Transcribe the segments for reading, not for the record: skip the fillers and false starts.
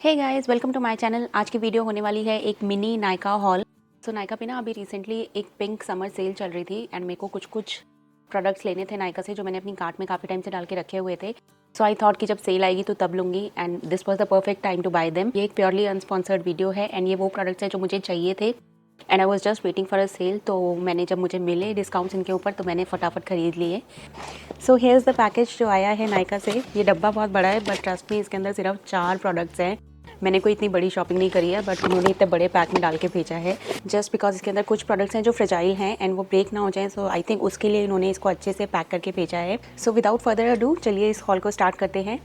Hey guys, welcome to my channel. आज की video होने वाली है एक mini Nykaa haul. So Nykaa पे ना अभी रिसेंटली एक पिंक समर सेल चल रही थी एंड मेरे को कुछ प्रोडक्ट्स लेने थे नायका से जो मैंने अपनी कार्ट में काफ़ी टाइम से डाल के रखे हुए थे। सो आई थॉट कि जब सेल आएगी तो तब लूँगी and this was the perfect time to buy them. ये एक प्योरली अनस्पॉन्सर्ड वीडियो है एंड ये वो प्रोडक्ट्स है जो मुझे चाहिए थे and I was just waiting for a sale. तो मैंने जब मुझे मिले डिस्काउंट्स इनके ऊपर तो मैंने फटाफट खरीद लिए। सो हेयर्स द पैकेज जो आया है नायका से। ये डब्बा बहुत बड़ा है बट ट्रस्ट मी इसके अंदर सिर्फ 4 प्रोडक्ट्स हैं। मैंने कोई इतनी बड़ी शॉपिंग नहीं करी है बट उन्होंने इतने बड़े पैक में डाल के भेजा है जस्ट बिकॉज इसके अंदर कुछ प्रोडक्ट्स हैं जो फ्रेजाइल हैं एंड वो ब्रेक ना हो जाए। सो आई थिंक उसके लिए इन्होंने इसको अच्छे से पैक करके भेजा है। सो विदाउट फर्दर अडू चलिए इस हॉल को स्टार्ट करते हैं।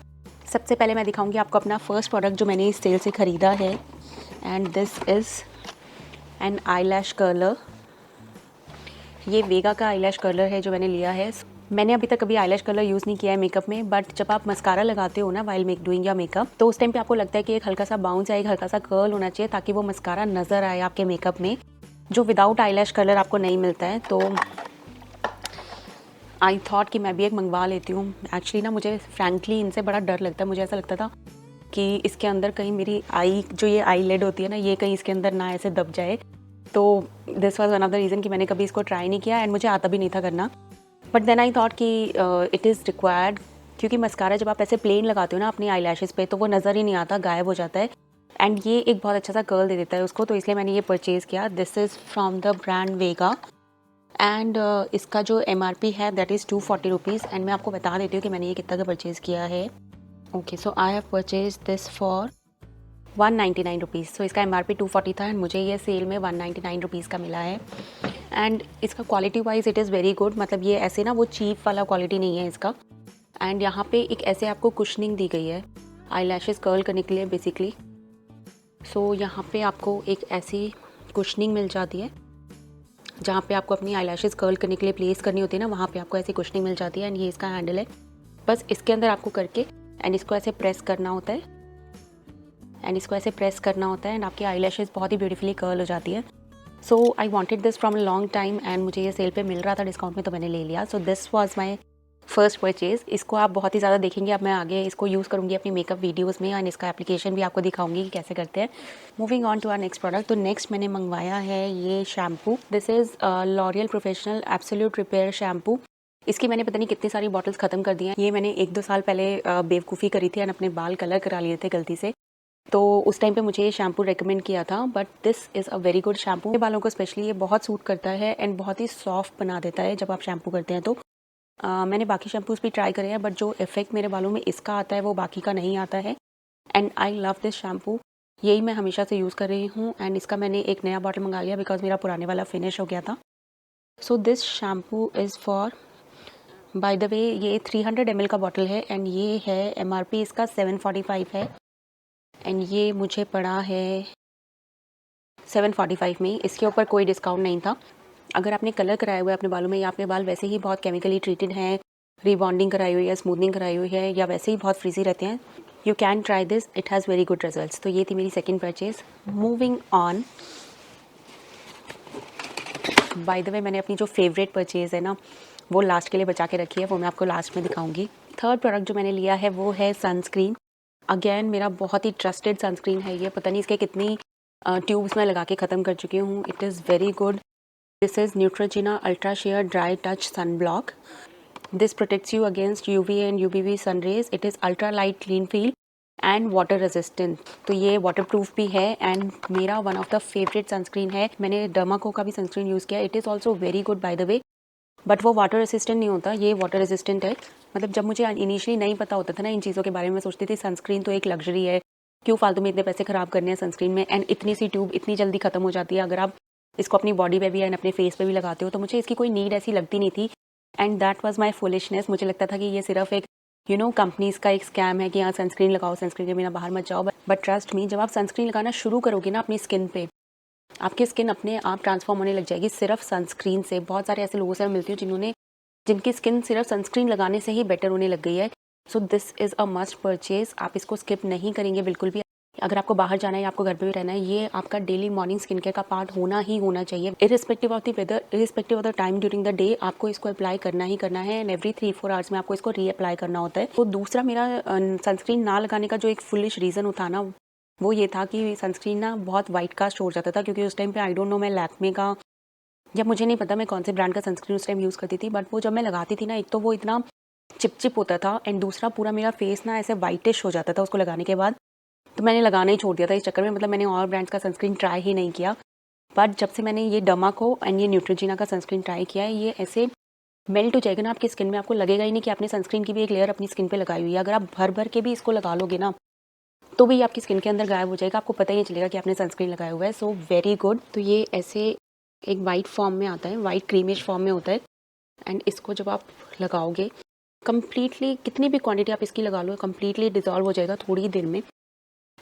सबसे पहले मैं दिखाऊंगी आपको अपना फर्स्ट प्रोडक्ट जो मैंने इस सेल से ख़रीदा है and this is an eyelash curler. ये वेगा का आई लैश कर्लर है जो मैंने लिया है। मैंने अभी तक कभी आईलैश कलर यूज़ नहीं किया है मेकअप में बट जब आप मस्कारा लगाते हो ना वाइल मेक डूइंग या मेकअप तो उस टाइम पे आपको लगता है कि एक हल्का सा बाउंस या एक हल्का सा कर्ल होना चाहिए ताकि वो मस्कारा नज़र आए आपके मेकअप में, जो विदाउट आईलैश कलर आपको नहीं मिलता है। तो आई थॉट कि मैं भी एक मंगवा लेती हूँ। एक्चुअली ना मुझे फ्रैंकली इनसे बड़ा डर लगता है। मुझे ऐसा लगता था कि इसके अंदर कहीं मेरी आई जो ये आई लेड होती है ना ये कहीं इसके अंदर ना ऐसे दब जाए। तो this was one of the reason कि मैंने कभी इसको ट्राई नहीं किया एंड मुझे आता भी नहीं था करना। बट देन आई थॉट कि इट इज़ रिक्वायर्ड क्योंकि मस्कारा जब आप ऐसे प्लेन लगाते हो ना अपनी आई पे तो वो नज़र ही नहीं आता, गायब हो जाता है एंड ये एक बहुत अच्छा सा कर्ल दे देता है उसको। तो इसलिए मैंने ये परचेज़ किया। This is from the brand Vega and इसका जो MRP है दैट इज़ 240 रुपीज़ एंड मैं आपको बता देती हूँ कि मैंने ये कितना का परचेज़ किया है। Okay, so I have purchase this for 199 rupees. So इसका MRP 240 था एंड मुझे ये सेल में 199 रुपीज़ का मिला है एंड इसका quality wise it is very good. मतलब ये ऐसे ना वो चीप वाला क्वालिटी नहीं है इसका। एंड यहाँ पे एक ऐसे आपको कुशनिंग दी गई है आई लैशेज़ कर्ल करने के लिए बेसिकली। सो यहाँ पे आपको एक ऐसी कुशनिंग मिल जाती है जहाँ पे आपको अपनी आई लैशेज़ कर्ल करने के लिए प्लेस करनी होती है ना, वहाँ पे आपको ऐसी कुशनिंग मिल जाती है एंड ये इसका हैंडल है। बस इसके अंदर आपको करके एंड इसको ऐसे प्रेस करना होता है एंड आपकी आई लैशेज़ बहुत ही ब्यूटीफुली कर्ल हो जाती है। So I wanted this from a long time and मुझे ये सेल पे मिल रहा था डिस्काउंट में तो मैंने ले लिया। So this was my first purchase. इसको आप बहुत ही ज़्यादा देखेंगे। अब मैं आगे इसको यूज़ करूँगी अपनी मेकअप वीडियोज़ में एंड इसका एप्लीकेशन भी आपको दिखाऊंगी कि कैसे करते हैं। Moving on to our next product. तो नेक्स्ट मैंने मंगवाया है ये shampoo. This is L'Oreal professional absolute repair shampoo. इसकी मैंने पता नहीं कितनी सारी बॉटल्स ख़त्म कर दी हैं। ये मैंने 1-2 साल पहले बेवकूफ़ी करी थी एंड अपने बाल कलर करा लिए थे गलती से, तो उस टाइम पे मुझे ये शैम्पू रेकमेंड किया था but this is a very good shampoo. मेरे बालों को स्पेशली ये बहुत सूट करता है एंड बहुत ही सॉफ्ट बना देता है जब आप शैम्पू करते हैं। तो मैंने बाकी शैम्पूज़ भी ट्राई करे हैं बट जो इफेक्ट मेरे बालों में इसका आता है वो बाकी का नहीं आता है and I love this shampoo. यही मैं हमेशा से यूज़ कर रही हूँ एंड इसका मैंने एक नया बॉटल मंगा लिया बिकॉज मेरा पुराने वाला फिनिश हो गया था। So this shampoo is for, bye the वे ये 300 ml का बॉटल है एंड ये है MRP इसका 745 है एंड ये मुझे पड़ा है 745 में। इसके ऊपर कोई डिस्काउंट नहीं था। अगर आपने कलर कराया हुआ है अपने बालों में या आपके बाल वैसे ही बहुत केमिकली ट्रीटेड हैं, रीबॉन्डिंग कराई हुई है, स्मूथनिंग कराई हुई है या वैसे ही बहुत फ्रीजी रहते हैं, you can try this, it has very good results. तो ये थी मेरी second purchase. Moving on, bye the वे मैंने अपनी जो फेवरेट परचेज़ है ना वो लास्ट के लिए बचा के रखी है, वो मैं आपको लास्ट में दिखाऊंगी। थर्ड प्रोडक्ट जो मैंने लिया है वो है सनस्क्रीन। अगेन मेरा बहुत ही ट्रस्टेड सनस्क्रीन है ये। पता नहीं इसके कितनी ट्यूब्स मैं लगा के ख़त्म कर चुकी हूँ। It is very good. This is Neutrogena ultra sheer dry touch sun block. This protects you against UV and UVB sun rays. It is ultra light clean feel and water resistant. तो ये waterproof भी है and मेरा one of the favourite sunscreen है। मैंने डर्माको का भी sunscreen use किया। It is also very good by the way but वो वाटर रेसिस्टेंट नहीं होता, ये वाटर रेजिस्टेंट है। मतलब जब मुझे इनिशियली नहीं पता होता था ना इन चीज़ों के बारे में, मैं सोचती थी सनस्क्रीन तो एक लग्जरी है, क्यों फालतू में इतने पैसे ख़राब करने हैं सनस्क्रीन में एंड इतनी सी ट्यूब इतनी जल्दी ख़त्म हो जाती है अगर आप इसको अपनी बॉडी पे भी एंड अपने फेस पे भी लगाते हो। तो मुझे इसकी कोई नीड ऐसी लगती नहीं थी and that was my foolishness. मुझे लगता था कि ये सिर्फ एक कंपनीज़ का एक स्कैम है कि यहाँ सनस्क्रीन लगाओ, सनस्क्रीन के बिना बाहर मत जाओ। बट ट्रस्ट मी, जब आप सनस्क्रीन लगाना शुरू करोगे ना अपनी स्किन पे, आपकी स्किन अपने आप ट्रांसफॉर्म होने लग जाएगी सिर्फ सनस्क्रीन से। बहुत सारे ऐसे लोगों से मैं मिलती हूँ जिनकी स्किन सिर्फ सनस्क्रीन लगाने से ही बेटर होने लग गई है। सो this is a must purchase. आप इसको स्किप नहीं करेंगे बिल्कुल भी। अगर आपको बाहर जाना है या आपको घर पे भी रहना है, ये आपका डेली मॉर्निंग स्किन केयर का पार्ट होना ही होना चाहिए। Irrespective of the weather, irrespective of the time during the day, आपको इसको अप्लाई करना ही करना है एंड एवरी 3-4 आवर्स में आपको इसको रीअप्लाई करना होता है। तो दूसरा मेरा सनस्क्रीन ना लगाने का जो एक फुलिश रीज़न था ना वो ये था कि सनस्क्रीन ना बहुत वाइट कास्ट हो जाता था, क्योंकि उस टाइम पे आई डोंट नो मैं लैक्मे का या मुझे नहीं पता मैं कौन से ब्रांड का सनस्क्रीन उस टाइम यूज़ करती थी, बट वो जब मैं लगाती थी ना, एक तो वो इतना चिपचिप होता था एंड दूसरा पूरा मेरा फेस ना ऐसे वाइटिश हो जाता था उसको लगाने के बाद। तो मैंने लगाना ही छोड़ दिया था इस चक्कर में, मतलब मैंने और ब्रांड्स का सनस्क्रीन ट्राई ही नहीं किया। बट जब से मैंने ये डर्माको एंड ये न्यूट्रोजिना का सनस्क्रीन ट्राई किया है, ये ऐसे मेल्ट हो जाएगा ना आपकी स्किन में, आपको लगेगा ही नहीं कि आपने सनस्क्रीन की भी एक लेयर अपनी स्किन पे लगाई हुई है। अगर आप भर भर के भी इसको लगा लोगे ना, तो भी आपकी स्किन के अंदर गायब हो जाएगा, आपको पता ही नहीं चलेगा कि आपने सनस्क्रीन लगाया हुआ है। So very good. तो ये ऐसे एक वाइट फॉर्म में आता है, वाइट क्रीमिश फॉर्म में होता है एंड इसको जब आप लगाओगे कम्प्लीटली, कितनी भी क्वांटिटी आप इसकी लगा लो, कम्प्लीटली डिजॉल्व हो जाएगा थोड़ी ही देर में।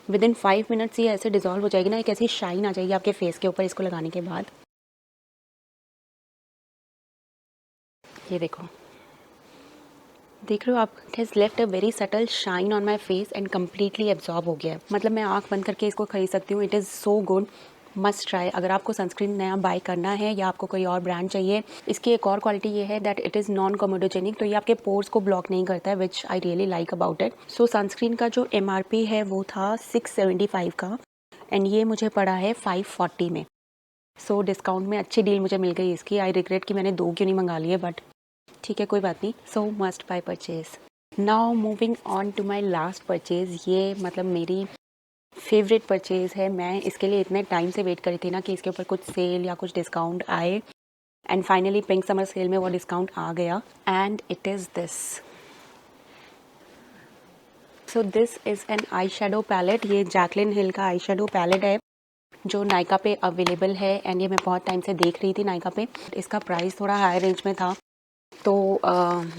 विद इन 5 मिनट्स ये ऐसे डिजॉल्व हो जाएगी ना, एक ऐसी शाइन आ जाएगी आपके फेस के ऊपर इसको लगाने के बाद। ये देखो, देख रहे हो आप, it has left a very subtle shine on my face and completely absorb हो गया है। मतलब मैं आँख बंद करके इसको खरीद सकती हूँ। It is so good, must try. अगर आपको सनस्क्रीन नया बाय करना है या आपको कोई और ब्रांड चाहिए, इसकी एक और क्वालिटी ये है that it is non comedogenic, तो ये आपके पोर्स को ब्लॉक नहीं करता है, which I really like about it. So sunscreen का जो MRP है वो था 675 का एंड ये मुझे पड़ा है 540 में। सो डिस्काउंट में अच्छी डील मुझे मिल गई इसकी। आई रिग्रेट कि मैंने 2 क्यों नहीं मंगा लिए, बट ठीक है, कोई बात नहीं। So must buy purchase. Now moving on to my last purchase. ये मतलब मेरी फेवरेट परचेज़ है। मैं इसके लिए इतने टाइम से वेट करी थी ना कि इसके ऊपर कुछ सेल या कुछ डिस्काउंट आए and finally pink summer sale में वो डिस्काउंट आ गया and it is this. So this is an eyeshadow palette. ये जैकलिन हिल का आई शेडो पैलेट है जो नायका पे अवेलेबल है एंड ये मैं बहुत टाइम से देख रही थी नायका पे। इसका प्राइस थोड़ा हाई रेंज में था, तो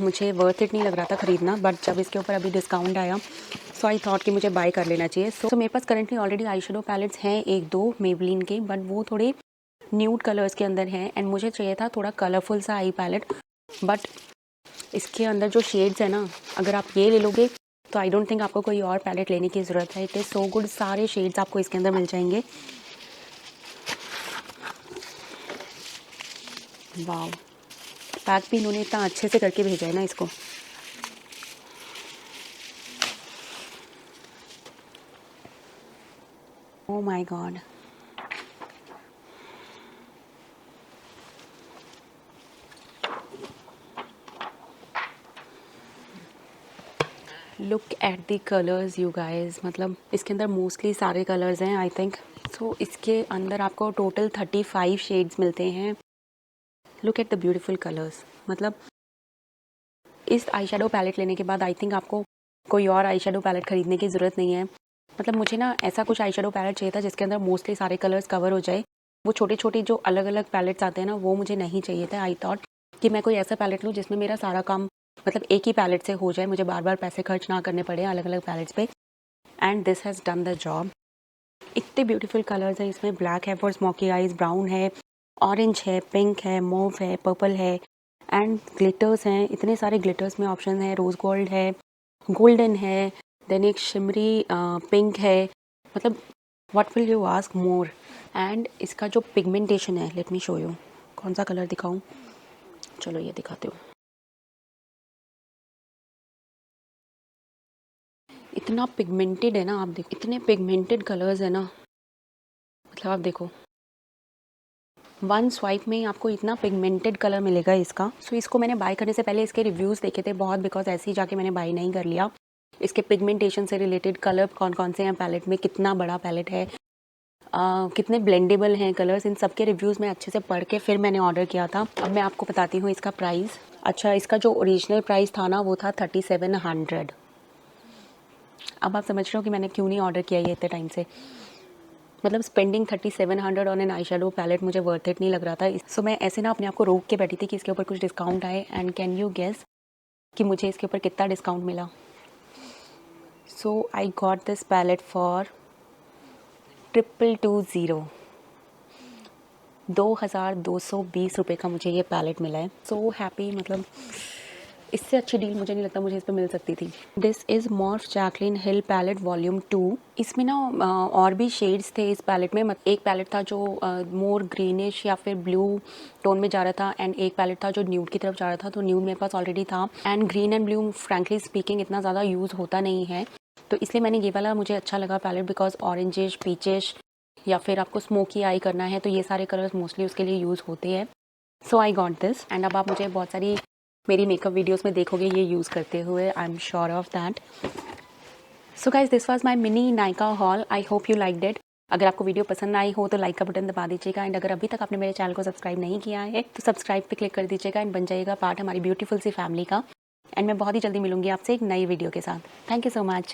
मुझे वर्थ इट नहीं लग रहा था ख़रीदना, बट जब इसके ऊपर अभी डिस्काउंट आया सो आई थॉट कि मुझे बाय कर लेना चाहिए। सो मेरे पास currently already eye shadow palettes हैं 1-2 मेबलिन के, बट वो थोड़े न्यूड कलर्स के अंदर हैं एंड मुझे चाहिए था थोड़ा कलरफुल सा आई पैलेट। बट इसके अंदर जो शेड्स है ना, अगर आप ये ले लोगे तो आई डोंट थिंक आपको कोई और पैलेट लेने की ज़रूरत है। इट इज़ सो गुड, सारे शेड्स आपको इसके अंदर मिल जाएंगे। वाव, पैक भी इन्होंने इतना अच्छे से करके भेजा है ना इसको। Oh my god. Look at the colours you guys, मतलब इसके अंदर मोस्टली सारे कलर्स हैं आई थिंक। सो इसके अंदर आपको टोटल 35 शेड्स मिलते हैं। Look at the beautiful colours. मतलब इस आई शेडो पैलेट लेने के बाद आई थिंक आपको कोई और आई शेडो पैलेट खरीदने की ज़रूरत नहीं है। मतलब मुझे ना ऐसा कुछ आई शेडो पैलेट चाहिए था जिसके अंदर मोस्टली सारे कलर्स कवर हो जाए। वो छोटे छोटे जो अलग अलग पैलेट्स आते हैं ना, वो मुझे नहीं चाहिए था। आई थॉट कि मैं कोई ऐसा पैलेट लूँ जिसमें मेरा सारा काम मतलब एक ही पैलेट से हो जाए, मुझे बार बार पैसे खर्च ना करने पड़े अलग अलग पैलेट्स पे। And this has done the job. इतने ब्यूटीफुल कलर्स हैं इसमें। ब्लैक है फॉर स्मोकी आइज, ब्राउन है, ऑरेंज है, पिंक है, मोव है, पर्पल है एंड ग्लिटर्स हैं। इतने सारे ग्लिटर्स में ऑप्शन है। रोज़ गोल्ड है, गोल्डन है, देन एक शिमरी पिंक है। मतलब what will you ask more. And इसका जो पिगमेंटेशन है, लेट मी शो यू। कौन सा कलर दिखाऊं? चलो ये दिखाती हूँ। इतना पिगमेंटेड है ना, आप देखो, इतने पिगमेंटेड कलर्स है ना, मतलब आप देखो, वन स्वाइप में ही आपको इतना पिगमेंटेड कलर मिलेगा इसका। सो इसको मैंने बाय करने से पहले इसके रिव्यूज़ देखे थे बहुत, बिकॉज ऐसे ही जाके मैंने बाय नहीं कर लिया। इसके पिगमेंटेशन से रिलेटेड कलर कौन कौन से हैं पैलेट में, कितना बड़ा पैलेट है, कितने ब्लेंडेबल हैं कलर्स, इन सब के रिव्यूज़ मैं अच्छे से पढ़ के फिर मैंने ऑर्डर किया था। अब मैं आपको बताती हूँ इसका प्राइस। अच्छा, इसका जो ओरिजिनल प्राइस था ना वो था 3700। अब आप समझ रहे हो कि मैंने क्यों नहीं ऑर्डर किया ये इतने टाइम से। मतलब spending 3700 on an eyeshadow palette मुझे वर्थ इट नहीं लग रहा था। सो मैं ऐसे ना अपने आप को रोक के बैठी थी कि इसके ऊपर कुछ डिस्काउंट आए। एंड कैन यू गेस कि मुझे इसके ऊपर कितना डिस्काउंट मिला? So I got this palette for 2220। 2220 रुपये का मुझे ये पैलेट मिला है। सो हैप्पी, मतलब इससे अच्छी डील मुझे नहीं लगता मुझे इस पर मिल सकती थी। This is Morphe Jaclyn Hill palette volume 2। इसमें ना और भी शेड्स थे इस पैलेट में। एक पैलेट था जो मोर ग्रीनिश या फिर ब्लू टोन में जा रहा था एंड एक पैलेट था जो न्यूड की तरफ जा रहा था। तो न्यूड मेरे पास ऑलरेडी था and green and blue frankly speaking इतना ज़्यादा यूज़ होता नहीं है। तो इसलिए मैंने ये वाला मुझे अच्छा लगा पैलेट, बिकॉज ऑरेंजिश, पीचिश या फिर आपको स्मोकी आई करना है तो ये सारे कलर्स मोस्टली उसके लिए यूज़ होते हैं। सो आई गॉट दिस, एंड अब आप मुझे बहुत सारी मेरी मेकअप वीडियोस में देखोगे ये यूज़ करते हुए, I am sure of that. So guys, this was my mini Nykaa hall. I hope you liked it. अगर आपको वीडियो पसंद आई हो तो लाइक का बटन दबा दीजिएगा, एंड अगर अभी तक आपने मेरे चैनल को सब्सक्राइब नहीं किया है तो सब्सक्राइब पे क्लिक कर दीजिएगा एंड बन जाइएगा पार्ट हमारी ब्यूटीफुल सी फैमिली का। एंड मैं बहुत ही जल्दी मिलूंगी आपसे एक नई वीडियो के साथ। Thank you so much.